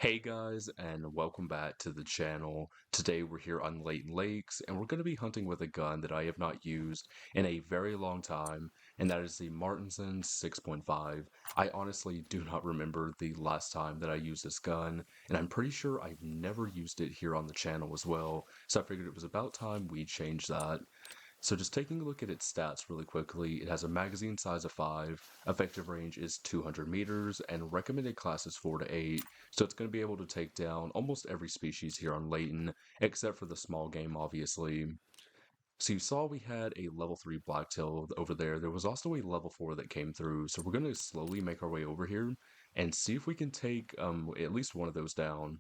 Hey guys, and welcome back to the channel. Today we're here on Layton Lakes, and we're going to be hunting with a gun that I have not used in a very long time, and that is the Mårtensson 6.5. I honestly do not remember the last time that I used this gun, and I'm pretty sure I've never used it here on the channel as well, so I figured it was about time we changed that. So just taking a look at its stats really quickly, it has a magazine size of 5, effective range is 200 meters, and recommended class is 4 to 8, so it's going to be able to take down almost every species here on Layton, except for the small game obviously. So you saw we had a level 3 Blacktail over there. There was also a level 4 that came through, so we're going to slowly make our way over here and see if we can take at least one of those down.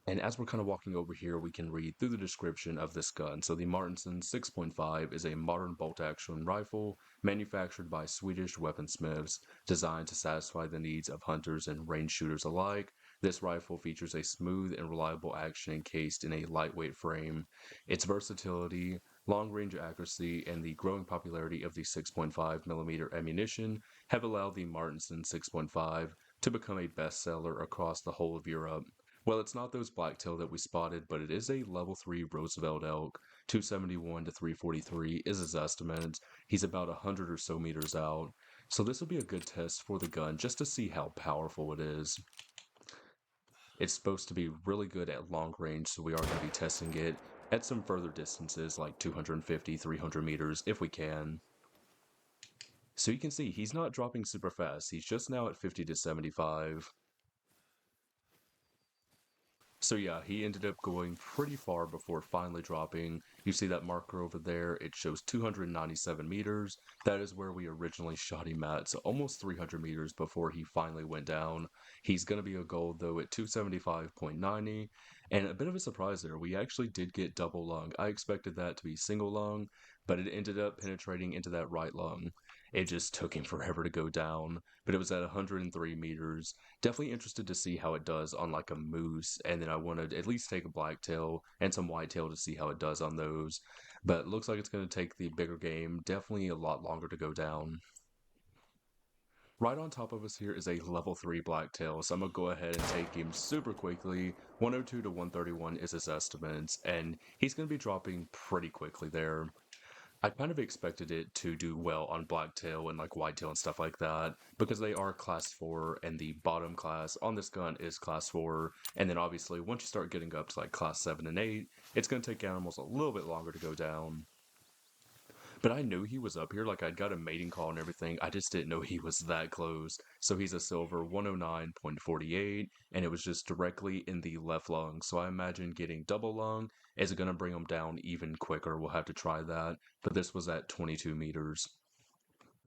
And as we're kind of walking over here, we can read through the description of this gun. So the Martinson 6.5 is a modern bolt-action rifle manufactured by Swedish weaponsmiths, designed to satisfy the needs of hunters and range shooters alike. This rifle features a smooth and reliable action encased in a lightweight frame. Its versatility, long-range accuracy, and the growing popularity of the 6.5mm ammunition have allowed the Martinson 6.5 to become a bestseller across the whole of Europe. Well, it's not those blacktail that we spotted, but it is a level 3 Roosevelt elk. 271 to 343 is his estimate. He's about 100 or so meters out. So this will be a good test for the gun just to see how powerful it is. It's supposed to be really good at long range, so we are going to be testing it at some further distances like 250, 300 meters if we can. So you can see he's not dropping super fast. He's just now at 50 to 75. So yeah, he ended up going pretty far before finally dropping. You see that marker over there, it shows 297 meters. That is where we originally shot him at, so almost 300 meters before he finally went down. He's going to be a gold though at 275.90, and a bit of a surprise there, we actually did get double lung. I expected that to be single lung, but it ended up penetrating into that right lung. It just took him forever to go down, but it was at 103 meters. Definitely interested to see how it does on like a moose, and then I want to at least take a blacktail and some whitetail to see how it does on those. But it looks like it's going to take the bigger game definitely a lot longer to go down. Right on top of us here is a level 3 blacktail, so I'm going to go ahead and take him super quickly. 102 to 131 is his estimates, and he's going to be dropping pretty quickly there. I kind of expected it to do well on Blacktail and like Whitetail and stuff like that because they are class 4 and the bottom class on this gun is class 4. And then obviously once you start getting up to like class 7 and 8, it's going to take animals a little bit longer to go down. But I knew he was up here, like I'd got a mating call and everything. I just didn't know he was that close. So he's a silver 109.48, and it was just directly in the left lung. So I imagine getting double lung is going to bring him down even quicker. We'll have to try that. But this was at 22 meters.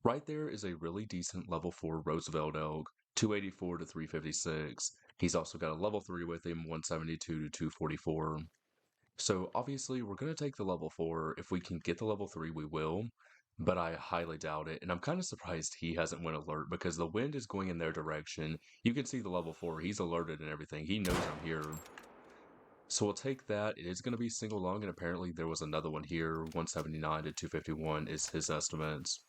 Right there is a really decent level 4 Roosevelt elk, 284 to 356. He's also got a level 3 with him, 172 to 244. So obviously we're going to take the level 4. If we can get the level 3, we will. But I highly doubt it. And I'm kind of surprised he hasn't went alert because the wind is going in their direction. You can see the level 4. He's alerted and everything. He knows I'm here. So we'll take that. It is going to be single lung, and apparently there was another one here. 179 to 251 is his estimates.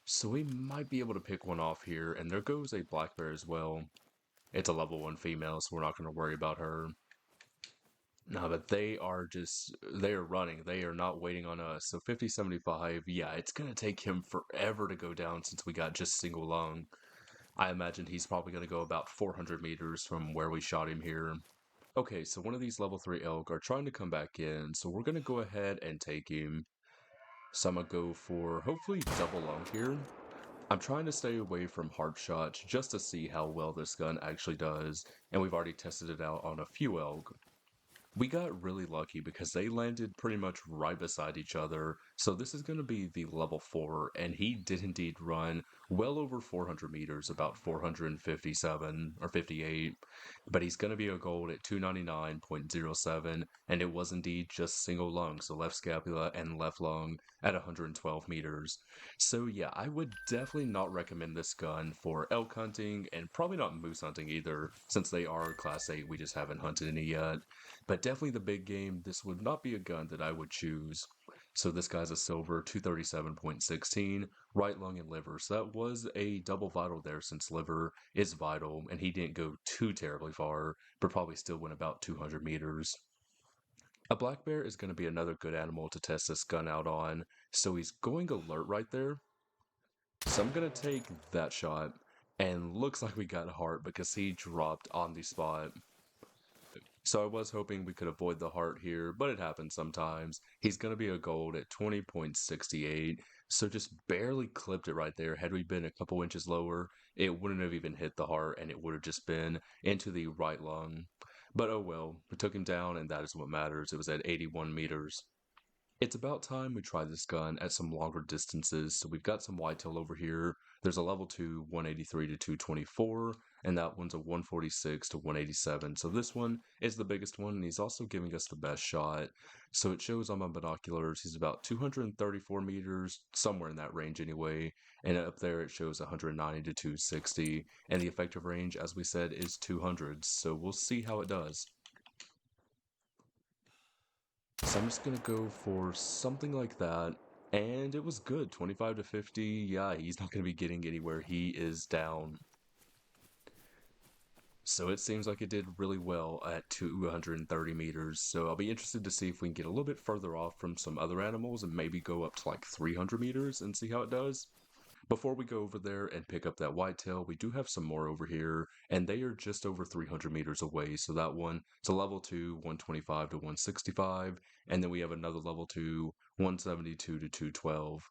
So we might be able to pick one off here. And there goes a black bear as well. It's a level 1 female, so we're not going to worry about her. No, but they are running. They are not waiting on us. So 50-75, yeah, it's going to take him forever to go down since we got just single lung. I imagine he's probably going to go about 400 meters from where we shot him here. Okay, so one of these level 3 elk are trying to come back in, so we're going to go ahead and take him. So I'm going to go for hopefully double lung here. I'm trying to stay away from harp shots just to see how well this gun actually does, and we've already tested it out on a few elk. We got really lucky because they landed pretty much right beside each other, so this is going to be the level 4, and he did indeed run well over 400 meters, about 457 or 58, but he's going to be a gold at 299.07, and it was indeed just single lung, so left scapula and left lung at 112 meters. So yeah, I would definitely not recommend this gun for elk hunting, and probably not moose hunting either, since they are class 8, we just haven't hunted any yet. But definitely the big game, this would not be a gun that I would choose. So this guy's a silver, 237.16, right lung and liver. So that was a double vital there since liver is vital, and he didn't go too terribly far, but probably still went about 200 meters. A black bear is going to be another good animal to test this gun out on. So he's going alert right there. So I'm going to take that shot, and looks like we got a heart because he dropped on the spot. So I was hoping we could avoid the heart here, but it happens sometimes. He's going to be a gold at 20.68, so just barely clipped it right there. Had we been a couple inches lower, it wouldn't have even hit the heart, and it would have just been into the right lung. But oh well, we took him down, and that is what matters. It was at 81 meters. It's about time we try this gun at some longer distances. So we've got some whitetail over here. There's a level 2 183 to 224, and that one's a 146 to 187. So this one is the biggest one, and he's also giving us the best shot. So it shows on my binoculars he's about 234 meters, somewhere in that range anyway. And up there it shows 190 to 260, and the effective range, as we said, is 200. So we'll see how it does. So I'm just going to go for something like that. And it was good. 25 to 50. Yeah, he's not going to be getting anywhere. He is down. So it seems like it did really well at 230 meters. So I'll be interested to see if we can get a little bit further off from some other animals and maybe go up to like 300 meters and see how it does. Before we go over there and pick up that whitetail, we do have some more over here, and they are just over 300 meters away. So that one, it's a level 2, 125 to 165, and then we have another level 2, 172 to 212.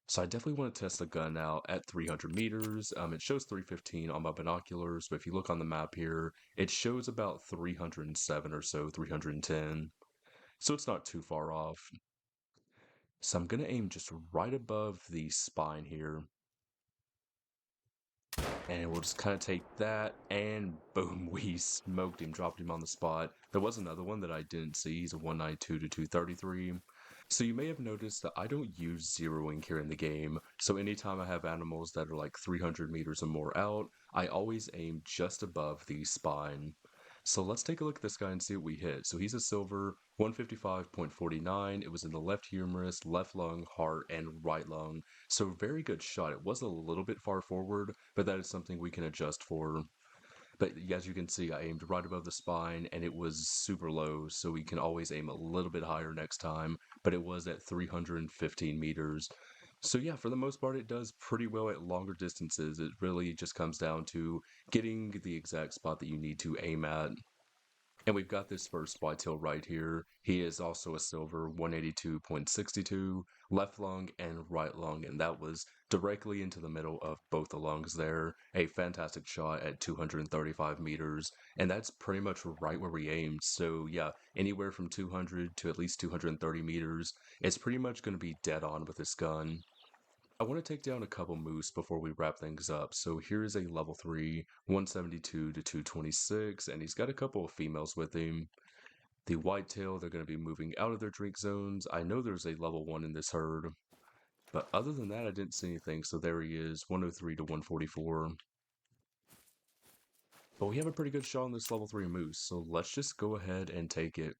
So I definitely want to test the gun out at 300 meters. It shows 315 on my binoculars, but if you look on the map here, it shows about 307 or so, 310. So it's not too far off. So I'm going to aim just right above the spine here. And we'll just kind of take that, and boom, we smoked him, dropped him on the spot. There was another one that I didn't see. He's a 192 to 233. So you may have noticed that I don't use zeroing here in the game. So anytime I have animals that are like 300 meters or more out, I always aim just above the spine. So let's take a look at this guy and see what we hit. So he's a silver, 155.49. It was in the left humerus, left lung, heart, and right lung. So very good shot. It was a little bit far forward, but that is something we can adjust for. But as you can see, I aimed right above the spine, and it was super low, so we can always aim a little bit higher next time, but it was at 315 meters. So yeah, for the most part, it does pretty well at longer distances. It really just comes down to getting the exact spot that you need to aim at. And we've got this first whitetail right here. He is also a silver, 182.62, left lung and right lung, and that was directly into the middle of both the lungs there. A fantastic shot at 235 meters, and that's pretty much right where we aimed. So yeah, anywhere from 200 to at least 230 meters, it's pretty much going to be dead on with this gun. I want to take down a couple moose before we wrap things up. So here is a level 3, 172 to 226, and he's got a couple of females with him. The whitetail, they're going to be moving out of their drink zones. I know there's a level 1 in this herd, but other than that, I didn't see anything. So there he is, 103 to 144. But we have a pretty good shot on this level 3 moose, so let's just go ahead and take it.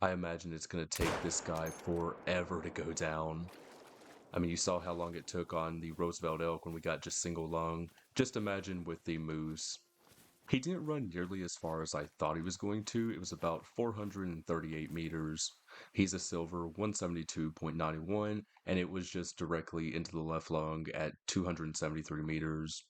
I imagine it's going to take this guy forever to go down. I mean, you saw how long it took on the Roosevelt elk when we got just single lung. Just imagine with the moose. He didn't run nearly as far as I thought he was going to. It was about 438 meters. He's a silver, 172.91, and it was just directly into the left lung at 273 meters.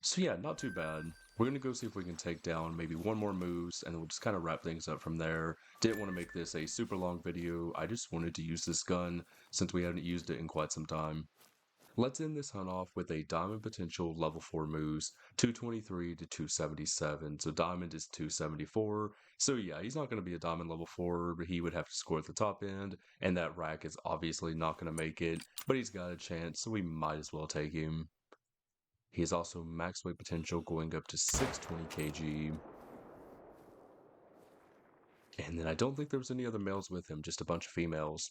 So yeah, not too bad. We're going to go see if we can take down maybe one more moose, and then we'll just kind of wrap things up from there. Didn't want to make this a super long video. I just wanted to use this gun since we hadn't used it in quite some time. Let's end this hunt off with a Diamond Potential level 4 moose, 223 to 277. So Diamond is 274. So yeah, he's not going to be a Diamond level 4, but he would have to score at the top end, and that rack is obviously not going to make it, but he's got a chance, so we might as well take him. He is also max weight potential going up to 620 kg. And then I don't think there was any other males with him, just a bunch of females.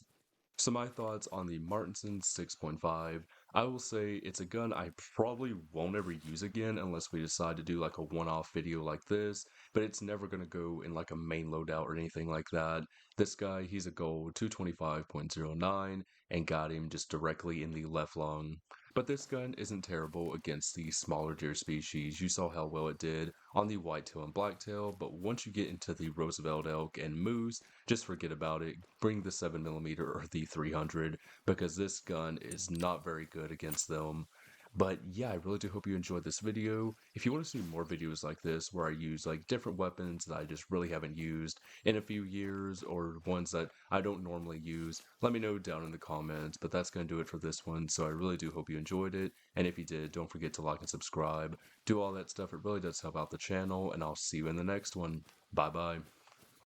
So my thoughts on the Mårtensson 6.5. I will say it's a gun I probably won't ever use again unless we decide to do like a one-off video like this, but it's never going to go in like a main loadout or anything like that. This guy, he's a gold 225.09 and got him just directly in the left lung. But this gun isn't terrible against the smaller deer species. You saw how well it did on the whitetail and blacktail, but once you get into the Roosevelt elk and moose, just forget about it. Bring the 7mm or the 300 because this gun is not very good against them. But yeah, I really do hope you enjoyed this video. If you want to see more videos like this where I use like different weapons that I just really haven't used in a few years or ones that I don't normally use, let me know down in the comments. But that's going to do it for this one. So I really do hope you enjoyed it. And if you did, don't forget to like and subscribe. Do all that stuff. It really does help out the channel. And I'll see you in the next one. Bye bye.